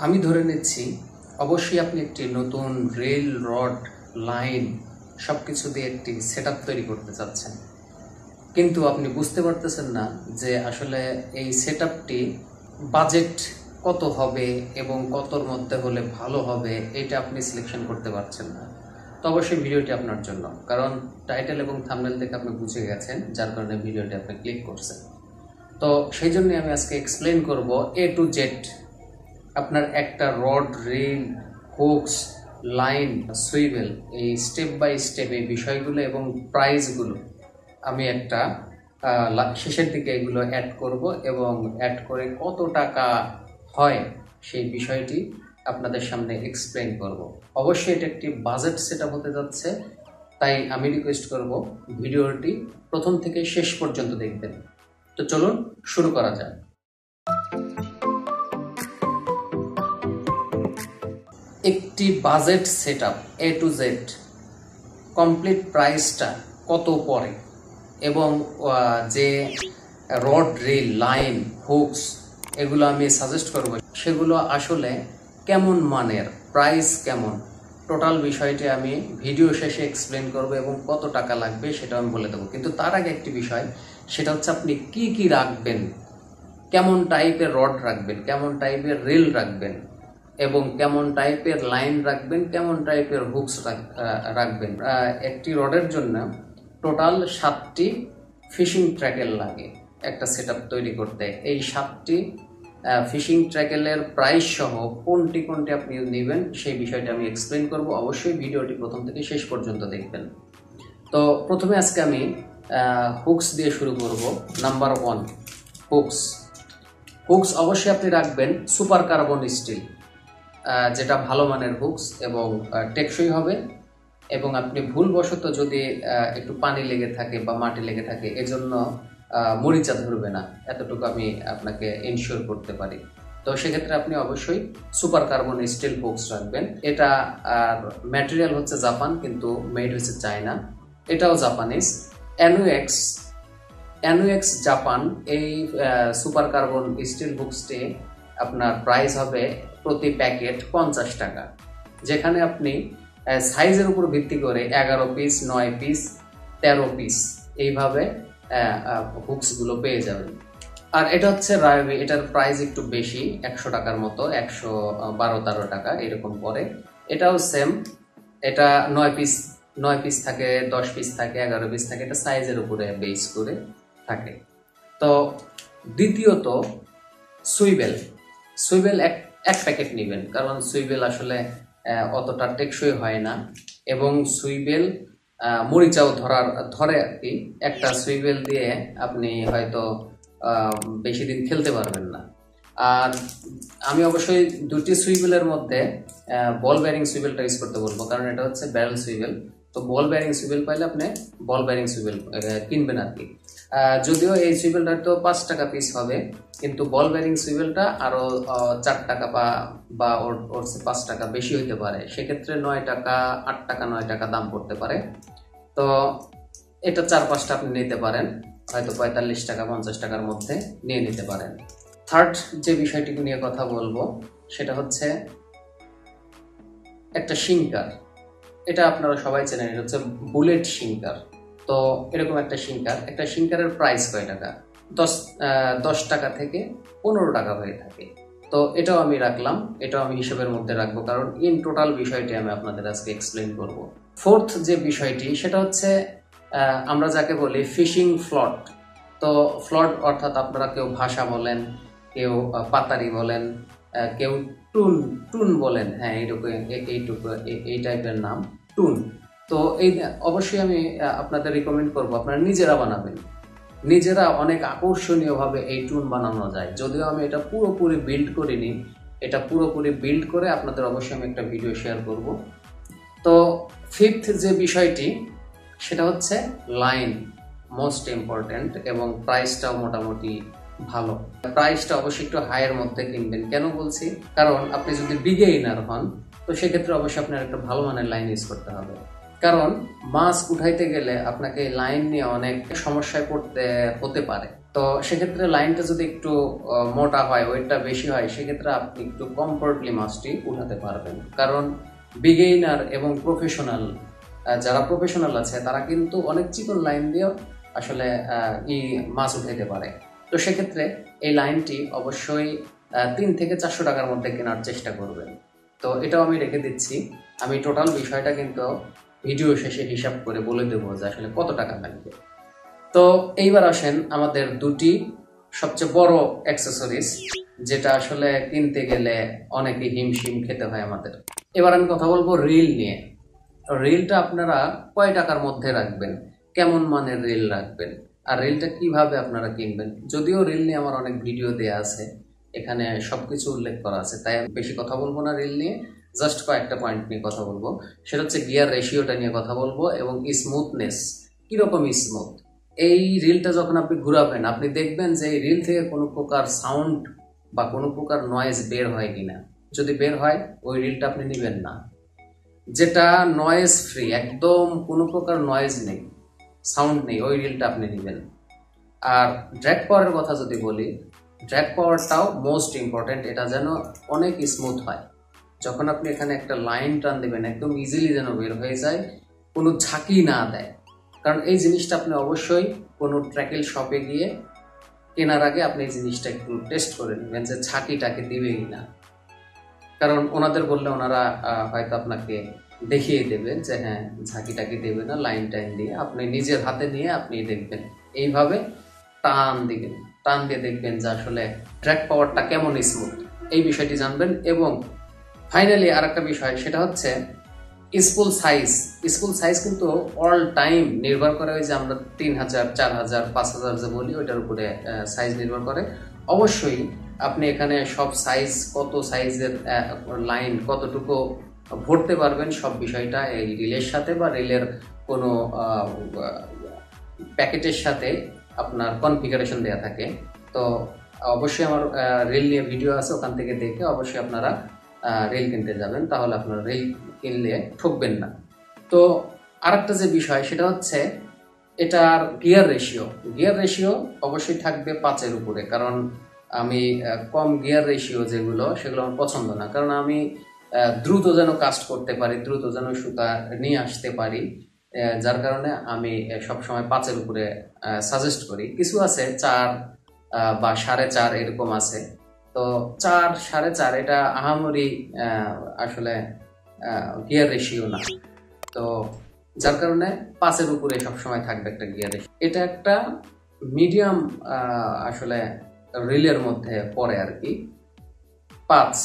আমি ধরে নিচ্ছি অবশ্যই আপনি একটি নতুন রেল রড লাইন সবকিছু দিয়ে একটি সেটআপ তৈরি করতে চাচ্ছেন, কিন্তু আপনি বুঝতে পারতেছেন না যে আসলে এই সেটআপটি বাজেট কত হবে এবং কতর মধ্যে হলে ভালো হবে এটা আপনি সিলেকশন করতে পারছেন না। তো অবশ্যই ভিডিওটি আপনার জন্য, কারণ টাইটেল এবং থাম্বনেল দেখে আপনি বুঝে গেছেন, যার কারণে ভিডিওটি আপনি ক্লিক করছেন। তো সেই জন্যই আমি আজকে এক্সপ্লেন করব A to Z আপনার একটা rod, rail, hooks, line, swivel, এই স্টেপ বাই স্টেপ এই বিষয়গুলো এবং প্রাইসগুলো আমি একটা শেষের দিকে এগুলো অ্যাড করব এবং অ্যাড করে কত টাকা হয় সেই বিষয়টি আপনাদের সামনে এক্সপ্লেন করব। অবশ্যই এটা একটি বাজেট সেটআপ হতে যাচ্ছে, তাই আমি রিকোয়েস্ট করব ভিডিওটি প্রথম থেকে শেষ পর্যন্ত দেখবেন। তো চলুন শুরু করা যাক। একটি budget setup A to Z complete প্রাইসটা কত পড়ে এবং যে রড, রেল, লাইন, হুকস এগুলো আমি সাজেস্ট করব সেগুলো আসলে কেমন মানের, প্রাইস কেমন, টোটাল বিষয়টি আমি ভিডিও শেষে এক্সপ্লেন করব এবং কত টাকা লাগবে সেটা আমি বলে দেবো। কিন্তু তার আগে একটি বিষয়, সেটা হচ্ছে আপনি কি কি রাখবেন, কেমন টাইপের রড রাখবেন, কেমন টাইপের রেল রাখবেন এবং কেমন টাইপের লাইন রাখবেন, কেমন টাইপের হুকস রাখবেন। একটি রডের জন্য টোটাল 7টি ফিশিং ট্র্যাকেল লাগে একটা সেটআপ তৈরি করতে। এই 7টি ফিশিং ট্র্যাকেলের প্রাইস সহ কোনটি কোনটি আপনি নেবেন সেই বিষয়টা আমি এক্সপ্লেন করব। অবশ্যই ভিডিওটি প্রথম থেকে শেষ পর্যন্ত দেখবেন। তো প্রথমে আজকে আমি হুকস দিয়ে শুরু করব। Number 1, hooks. হুকস অবশ্যই আপনি রাখবেন সুপার কার্বন স্টিল, যেটা ভালো মানের হুকস এবং টেকসই হবে। এবং আপনি ভুলবশত যদি একটু পানি লেগে থাকে বা মাটি লেগে থাকে, এজন্য মরিচা ধরবে না, এতটুকু আমি আপনাকে ইনশিওর করতে পারি। তো সেক্ষেত্রে আপনি অবশ্যই সুপার কার্বন স্টিল হুকস রাখবেন। এটা ম্যাটেরিয়াল হচ্ছে জাপান, কিন্তু মেড হচ্ছে চায়না, এটাও জাপানিজ। অ্যানুএক্স জাপান এই সুপার কার্বন স্টিল হুকসটি আপনার প্রাইস হবে প্রতি প্যাকেট 50 টাকা, যেখানে আপনি সাইজের উপর ভিত্তি করে 11 পিস, 9 পিস, 13 পিস এইভাবে হুকসগুলো পেয়ে যাবেন। আর এটা হচ্ছে রায়োবি, এটার প্রাইস একটু বেশি, 100 টাকার মতো, 112-13 টাকা এরকম পড়ে। এটাও সেম, এটা 9 পিস থাকে, 10 পিস থাকে, 11 পিস থাকে, এটা সাইজের উপরে বেস করে থাকে। তো দ্বিতীয়ত সুইবেল এক প্যাকেট নেবেন, কারণ সুইবেল আসলে অতটা টেকসই হয় না এবং সুইবেল মরিচাও ধরে আর কি। একটা সুইবেল দিয়ে আপনি হয়তো বেশি দিন খেলতে পারবেন না। আর আমি অবশ্যই দুটি সুইবেলের মধ্যে বল ব্যারিং সুইবেলটা ইউজ করতে বলবো, কারণ এটা হচ্ছে ব্যারেল সুইবেল। তো বল ব্যারিং সুইবেল পাইলে আপনি বল ব্যারিং সুইবেল কিনবেন আর কি। যদিও এই সুইবেলটা তো 5 টাকা পিস হবে, কিন্তু বল ব্যারিং সুইবেলটা আরো 4 টাকা বা ওর 5 টাকা বেশি হইতে পারে, সেক্ষেত্রে 9 টাকা, 8 টাকা, 9 টাকা দাম পড়তে পারে। তো এটা 4-5টা আপনি নিতে পারেন, হয়তো 45 টাকা 50 টাকার মধ্যে নিয়ে নিতে পারেন। থার্ড যে বিষয়টি নিয়ে কথা বলবো সেটা হচ্ছে একটা শিঙ্কার। এটা আপনারা সবাই চেনেন, এটা হচ্ছে বুলেট শিঙ্কার। তো এরকম একটা শিঙ্কারের প্রাইস কয় টাকা? 10 টাকা থেকে 15 টাকা হয়ে থাকে। তো এটাও আমি রাখলাম, এটাও আমি হিসেবের মধ্যে রাখবো, কারণ ইন টোটাল বিষয়টি আমি আপনাদের আজকে এক্সপ্লেন করব। ফোর্থ যে বিষয়টি সেটা হচ্ছে আমরা যাকে বলি ফিশিং ফ্লট। তো ফ্লট অর্থাৎ আপনারা কেউ ভাষা বলেন, কেউ পাতারি বলেন, কেউ টুন বলেন, হ্যাঁ এই টাইপের নাম টুন। তো এই অবশ্যই আমি আপনাদের রিকমেন্ড করব আপনারা নিজেরা বানাবেন। নিজেরা অনেক আকর্ষণীয়ভাবে এই টুন বানানো যায়, যদিও আমি এটা পুরোপুরি বিল্ড করিনি। এটা পুরোপুরি বিল্ড করে আপনাদের অবশ্যই আমি একটা ভিডিও শেয়ার করব। তো ফিফথ যে বিষয়টি সেটা হচ্ছে লাইন, মোস্ট ইম্পর্টেন্ট, এবং প্রাইসটাও মোটামুটি ভালো। প্রাইসটা অবশ্যই একটু হাইয়ের মধ্যে কিনবেন। কেন বলছি? কারণ আপনি যদি বিগিনার হন তো সেক্ষেত্রে অবশ্যই আপনার একটা ভালো মানের লাইন ইউজ করতে হবে, কারণ মাছ উঠাইতে গেলে আপনাকে লাইন নিয়ে অনেক সমস্যায় পড়তে হতে পারে। তো সেক্ষেত্রে লাইনটা যদি একটু মোটা হয়, ওয়েটটা বেশি হয়, সেক্ষেত্রে আপনি একটু কমফোর্টলি মাছটি উঠাতে পারবেন। কারণ বিগেইনার এবং প্রফেশনাল, যারা প্রফেশনাল আছে তারা কিন্তু অনেক চিকন লাইন দিয়েও আসলে মাছ উঠাইতে পারে। তো সেক্ষেত্রে এই লাইনটি অবশ্যই 3 থেকে 400 টাকার মধ্যে কেনার চেষ্টা করবেন। তো এটাও আমি রেখে দিচ্ছি, আমি টোটাল বিষয়টা কিন্তু ভিডিও শেষে হিসাব করে বলে দেবো যে আসলে কত টাকা লাগবে। তো এইবার আসেন আমাদের দুটি সবচেয়ে বড় অ্যাক্সেসরিজ, যেটা আসলে কিনতে গেলে অনেকে হিমশিম খেতে হয় আমাদের। এবার আমি কথা বলবো রিল নিয়ে। রিলটা আপনারা কয় টাকার মধ্যে রাখবেন, কেমন মানের রিল রাখবেন, আর রিলটা কিভাবে আপনারা কিনবেন। যদিও রিল নিয়ে আমার অনেক ভিডিও দেয়া আছে, এখানে সবকিছু উল্লেখ করা আছে, তাই আমি বেশি কথা বলবো না রিল নিয়ে, জাস্ট কয়েকটা পয়েন্ট নিয়ে কথা বলবো। সেটা হচ্ছে গিয়ার রেশিওটা নিয়ে কথা বলবো এবং স্মুথনেস, কিরকম স্মুথ। এই রিলটা যখন আপনি ঘুরাবেন, আপনি দেখবেন যে এই রিল থেকে কোনো প্রকার সাউন্ড বা কোনো প্রকার নয়েজ বের হয় কিনা। যদি বের হয়, ওই রিলটা আপনি নেবেন না। যেটা নয়েজ ফ্রি, একদম কোনো প্রকার নয়েজ নেই, সাউন্ড নেই, ওই রিলটা আপনি নেবেন। আর ড্র্যাগ পাওয়ারের কথা যদি বলি, ড্র্যাগ পাওয়ারটাও মোস্ট ইম্পর্টেন্ট, এটা যেন অনেক স্মুথ হয়। যখন আপনি এখানে একটা লাইন টান দেবেন, একদম ইজিলি যেন বের হয়ে যায়, কোনো ঝাঁকি না দেয়। কারণ এই জিনিসটা আপনি অবশ্যই কোনো ট্র্যাকেল শপে গিয়ে কেনার আগে আপনি এই জিনিসটা একটু টেস্ট করে নেবেন যে ঝাঁকিটাকে দিবে কিনা। কারণ ওনাদের বললে ওনারা হয়তো আপনাকে দেখিয়ে দেবেন যে হ্যাঁ ঝাঁকিটাকে দেবে না, লাইন টাইন দিয়ে আপনি নিজের হাতে নিয়ে আপনি দেখবেন, এইভাবে টান দিবেন, টান দিয়ে দেখবেন যে আসলে ট্র্যাক পাওয়ারটা কেমন স্মুথ, এই বিষয়টি জানবেন। এবং ফাইনালি আর একটা বিষয়, সেটা হচ্ছে স্পুল সাইজ। স্পুল সাইজ কিন্তু অল টাইম নির্ভর করে ওই যে আমরা 3000, 4000, 5000 যে বলি, ওইটার উপরে সাইজ নির্ভর করে। অবশ্যই আপনি এখানে সব সাইজ, কত সাইজের লাইন কতটুকু ভরতে পারবেন, সব বিষয়টা এই রিলের সাথে বা রিলের কোনো প্যাকেটের সাথে আপনার কনফিগারেশন দেওয়া থাকে। তো অবশ্যই আমার রিল নিয়ে ভিডিও আছে, ওখান থেকে দেখে অবশ্যই আপনারা রিল কিনতে যাবেন, তাহলে আপনারা রিল কিনলে ঠকবেন না। তো আরেকটা যে বিষয়, সেটা হচ্ছে এটার গিয়ার রেশিও। গিয়ার রেশিও অবশ্যই থাকবে 5-এর উপরে, কারণ আমি কম গিয়ার রেশিও যেগুলো, সেগুলো আমার পছন্দ না। কারণ আমি দ্রুত যেন কাস্ট করতে পারি, দ্রুত যেন সুতা নিয়ে আসতে পারি, যার কারণে আমি সবসময় 5-এর উপরে সাজেস্ট করি। কিছু আছে 4 বা 4.5 এরকম আছে। তো 4, 4.5 এটা আহামরি আসলে গিয়ার রেশিও না। তো যার কারণে 5-এর উপরে সবসময় থাকবে একটা গিয়ার রেশিও। এটা একটা মিডিয়াম আসলে রিলের মধ্যে পড়ে আর কি। 5,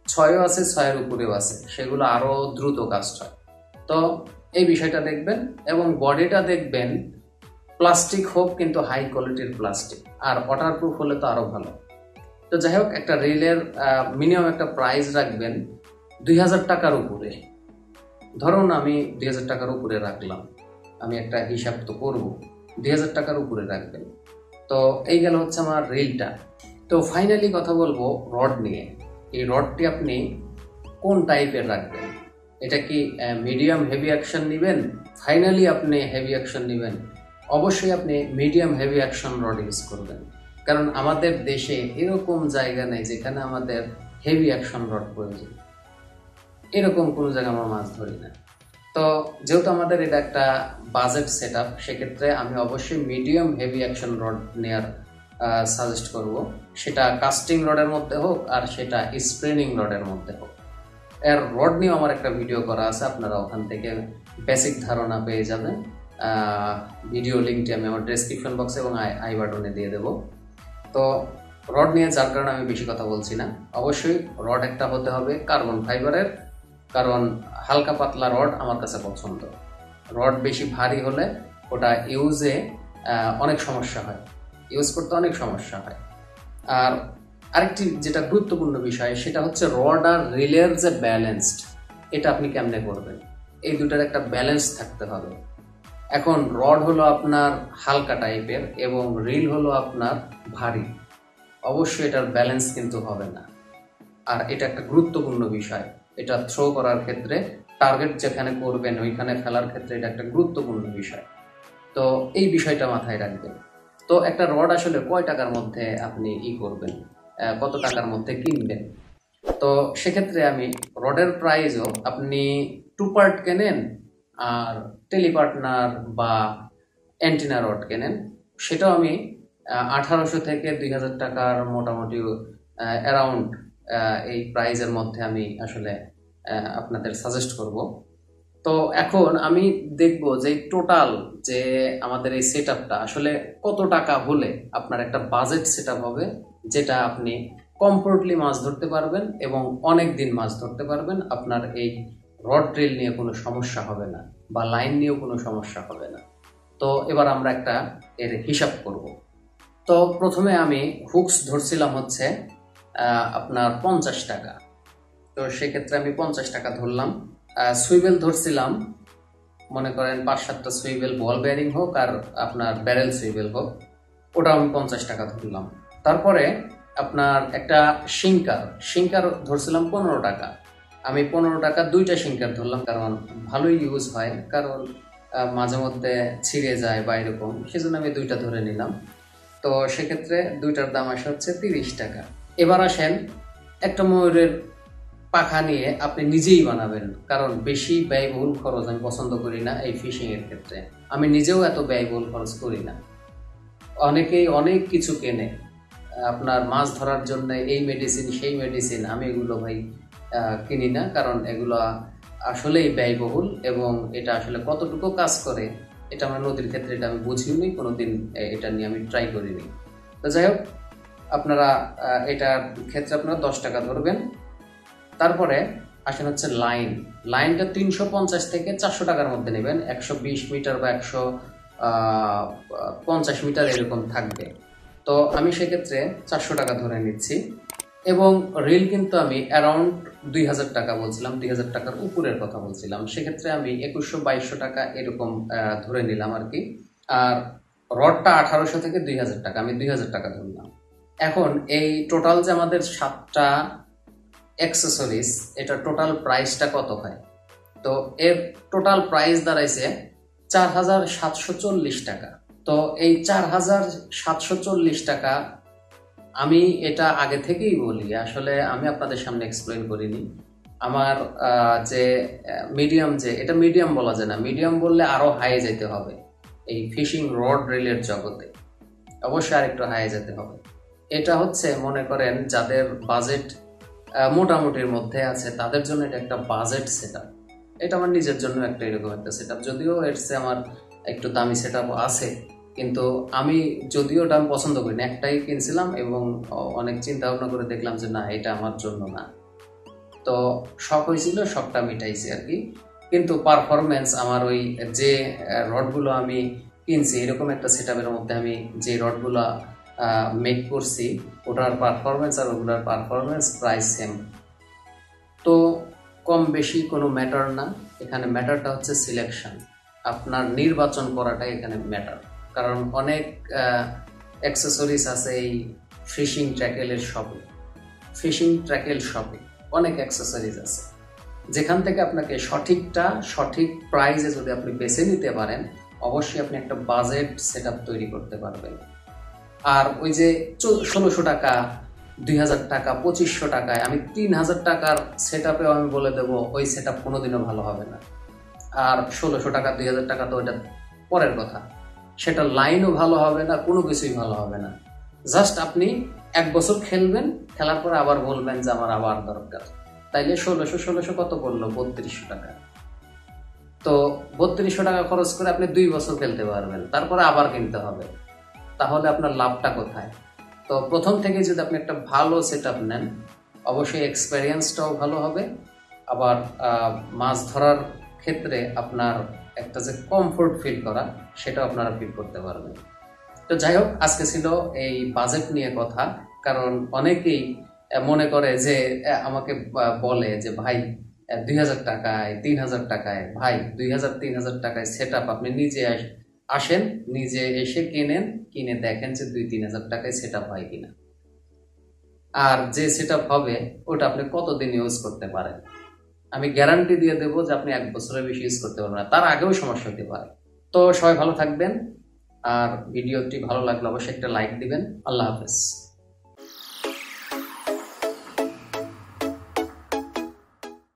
6ও আছে, 6-এর উপরেও আছে, সেগুলো আরো দ্রুত কাস্ট হয়। তো এই বিষয়টা দেখবেন এবং বডিটা দেখবেন প্লাস্টিক হোক, কিন্তু হাই কোয়ালিটির প্লাস্টিক, আর ওয়াটারপ্রুফ হলে তো আরো ভালো। তো যাই হোক, একটা রিলের মিনিমাম একটা প্রাইস রাখবেন 2000 টাকার উপরে। ধরুন আমি 2000 টাকার উপরে রাখলাম, আমি একটা হিসাব তো করবো, 2000 টাকার উপরে রাখবেন। তো এই গেল হচ্ছে আমার রিলটা। তো ফাইনালি কথা বলবো রড নিয়ে। এই রডটি আপনি কোন টাইপের রাখবেন, এটা কি মিডিয়াম হেভি অ্যাকশন নেবেন? ফাইনালি আপনি হেভি অ্যাকশন নেবেন, অবশ্যই আপনি medium heavy action rod use করবেন। কারণ আমাদের দেশে এরকম জায়গা নেই যেখানে আমাদের হেভি অ্যাকশন রড প্রয়োজন, এরকম কোনো জায়গায় আমরা মাছ ধরি না। তো যেহেতু আমাদের এটা একটা বাজেট সেট আপ, সেক্ষেত্রে আমি অবশ্যই মিডিয়াম হেভি অ্যাকশন রড নেওয়ার সাজেস্ট করব, সেটা কাস্টিং রডের মধ্যে হোক আর সেটা স্প্রিনিং রডের মধ্যে হোক। এর রড নিয়েও আমার একটা ভিডিও করা আছে, আপনারা ওখান থেকে বেসিক ধারণা পেয়ে যাবেন। ভিডিও লিঙ্কটি আমি আমার ডেসক্রিপশন বক্সে এবং আই বাটনে দিয়ে দেবো। তো রড নিয়ে যার কারণে আমি বেশি কথা বলছি না। অবশ্যই রড একটা হতে হবে কার্বন ফাইবারের, কারণ হালকা পাতলা রড আমার কাছে পছন্দ। রড বেশি ভারী হলে ওটা ইউজে অনেক সমস্যা হয়, ইউজ করতে অনেক সমস্যা হয়। আর আরেকটি যেটা গুরুত্বপূর্ণ বিষয়, সেটা হচ্ছে রড আর রিলের যে ব্যালেন্সড, এটা আপনি কেমনে করবেন, এই দুটার একটা ব্যালেন্স থাকতে হবে। এখন রড হলো আপনার হালকা টাইপের এবং রিল হলো আপনার ভারী, অবশ্যই এটার ব্যালেন্স কিন্তু হবে না। আর এটা একটা গুরুত্বপূর্ণ বিষয়, এটা থ্রো করার ক্ষেত্রে, টার্গেট যেখানে করবেন ওইখানে ফেলার ক্ষেত্রে এটা একটা গুরুত্বপূর্ণ বিষয়। তো এই বিষয়টা মাথায় রাখবেন। তো একটা রড আসলে কয় টাকার মধ্যে আপনি করবেন, কত টাকার মধ্যে কিনবেন? তো সেক্ষেত্রে আমি রডের প্রাইসও আপনি 2 পার্ট কেনেন আর টেলিপার্টনার বা অ্যান্টিনা রড কেনেন, সেটাও আমি 1800 থেকে 2000 টাকার মোটামুটি অ্যারাউন্ড এই প্রাইজের মধ্যে আমি আসলে আপনাদের সাজেস্ট করব। তো এখন আমি দেখব যে টোটাল যে আমাদের এই সেটআপটা আসলে কত টাকা হলে আপনার একটা বাজেট সেটআপ হবে, যেটা আপনি কমফোর্টলি মাছ ধরতে পারবেন এবং অনেক দিন মাছ ধরতে পারবেন। আপনার এই রড ড্রিল নিয়ে কোনো সমস্যা হবে না বা লাইন নিয়েও কোনো সমস্যা হবে না। তো এবার আমরা একটা এর হিসাব করব। তো প্রথমে আমি হুকস ধরছিলাম হচ্ছে আপনার 50 টাকা। তো সেক্ষেত্রে আমি 50 টাকা ধরলাম। সুইবেল ধরছিলাম, মনে করেন 5-7টা সুইবেল, বল বেয়ারিং হোক আর আপনার ব্যারেল সুইবেল হোক, ওটা আমি 50 টাকা ধরলাম। তারপরে আপনার একটা শিঙ্কার ধরছিলাম 15 টাকা। আমি 15 টাকা 2টা শিঙ্কার ধরলাম, কারণ ভালোই ইউজ হয়, কারণ মাঝে মধ্যে ছিঁড়ে যায় বা এরকম, সেজন্য আমি 2টা ধরে নিলাম। তো সেক্ষেত্রে 2টার দাম আসে হচ্ছে 30 টাকা। এবার আসেন একটা ময়ূরের পাখা নিয়ে আপনি নিজেই বানাবেন, কারণ বেশি ব্যয়বহুল খরচ আমি পছন্দ করি না এই ফিশিং এর ক্ষেত্রে। আমি নিজেও এত ব্যয়বহুল খরচ করি না। অনেকেই অনেক কিছু কেনে আপনার মাছ ধরার জন্য, এই মেডিসিন সেই মেডিসিন, আমি এগুলো ভাই কিনি না, কারণ এগুলো আসলেই ব্যয়বহুল এবং এটা আসলে কতটুকু কাজ করে এটা আমার নদীর ক্ষেত্রে এটা আমি বুঝিনি, কোনোদিন এটা নিয়ে আমি ট্রাই করিনি। তো যাই হোক, আপনারা এটার ক্ষেত্রে আপনারা 10 টাকা ধরবেন। তারপরে আসেন হচ্ছে লাইনটা 350 থেকে 400 টাকার মধ্যে নেবেন। 120 মিটার বা 150 মিটার এরকম থাকবে। তো আমি সেক্ষেত্রে 400 টাকা ধরে নিচ্ছি এবং রিল কিন্তু আমি অ্যারাউন্ড 2000 টাকা বলছিলাম, 2000 টাকার উপরের কথা বলছিলাম। সেক্ষেত্রে আমি 2100-2200 টাকা এরকম ধরে নিলাম আর কি। আর রডটা 1800 থেকে 2000 টাকা, আমি 2000 টাকা ধরলাম। এখন এই টোটাল যে আমাদের 7টা অ্যাক্সেসরিজ, এটা টোটাল প্রাইসটা কত হয়? তো এর টোটাল প্রাইস দাঁড়াইছে 4740 টাকা। তো এই 4740 টাকা আমি এটা আগে থেকেই বলি, আসলে আমি আপনাদের সামনে এক্সপ্লেন করিনি। আমার যে মিডিয়াম, যে এটা মিডিয়াম বলা যায় না, মিডিয়াম বললে আরো হাই যেতে হবে এই ফিশিং রড রিলের জগতে, অবশ্যই আরেকটু হাই যেতে হবে। এটা হচ্ছে মনে করেন যাদের বাজেট মোটামুটির মধ্যে আছে তাদের জন্য এটা একটা বাজেট সেটআপ। এটা আমার নিজের জন্য একটা এরকম একটা সেটআপ, যদিও এর চেয়ে আমার একটু দামি সেটআপ আছে, কিন্তু আমি যদিও ওটা আমি পছন্দ করি না, একটাই কিনছিলাম এবং অনেক চিন্তা ভাবনা করে দেখলাম যে না, এটা আমার জন্য না। তো শখ হয়েছিল, শখটা মিটাইছি আর কি। কিন্তু পারফরমেন্স আমার ওই যে রডগুলো আমি কিনছি, এরকম একটা সেটআপের মধ্যে আমি যে রডগুলো মেক করছি, ওটার পারফরমেন্স আর ওগুলোর পারফরমেন্স প্রায় সেম। তো কম বেশি কোনো ম্যাটার না, এখানে ম্যাটারটা হচ্ছে সিলেকশন, আপনার নির্বাচন করাটাই এখানে ম্যাটার। কারণ অনেক অ্যাক্সেসরিজ আছে এই ফিশিং ট্র্যাকেল শপে অনেক অ্যাক্সেসরিজ আছে, যেখান থেকে আপনাকে সঠিক প্রাইসে যদি আপনি বেছে নিতে পারেন, অবশ্যই আপনি একটা বাজেট সেটআপ তৈরি করতে পারবেন। আর ওই যে 1600 টাকা, 2000 টাকা, 2500 টাকায় আমি 3000 টাকার সেটআপেও আমি বলে দেবো ওই সেটআপ কোনোদিনও ভালো হবে না। আর 1600 টাকা 2000 টাকা তো ওইটা পরের কথা, সেটা লাইনও ভালো হবে না, কোনো কিছুই ভালো হবে না। জাস্ট আপনি 1 বছর খেলবেন, খেলার পরে আবার বলবেন যে আমার আবার দরকার। তাইলে 1600 কত পড়লো? 3200 টাকা। তো 3200 টাকা খরচ করে আপনি 2 বছর খেলতে পারবেন, তারপরে আবার কিনতে হবে। তাহলে আপনার লাভটা কোথায়? তো প্রথম থেকে যদি আপনি একটা ভালো সেটআপ নেন, অবশ্যই এক্সপেরিয়েন্সটাও ভালো হবে, আবার মাছ ধরার ক্ষেত্রে আপনার একটা যে কমফোর্ট ফিল করা, সেটাও আপনারা ফিল করতে পারবেন। তো যাই হোক, আজকে ছিল এই বাজেট নিয়ে কথা। কারণ অনেকেই মনে করে যে আমাকে বলে যে ভাই 2000 টাকায় 3000 টাকায়, ভাই 2000-3000 টাকায় সেটআপ আপনি নিজে আসেন, নিজে এসে কিনে দেখেন যে 2-3000 টাকায় সেটআপ হয় কিনা, আর যে সেটআপ হবে ওটা আপনি কতদিন ইউজ করতে পারেন। আমি গ্যারান্টি দিয়ে দেবো যে আপনি 1 বছরের বেশি ইউজ করতে পারবেন না, তার আগেও সমস্যা হতে পারে। তো সবাই ভালো থাকবেন, আর ভিডিওটি ভালো লাগলে অবশ্যই একটা লাইক দিবেন। আল্লাহ হাফেজ।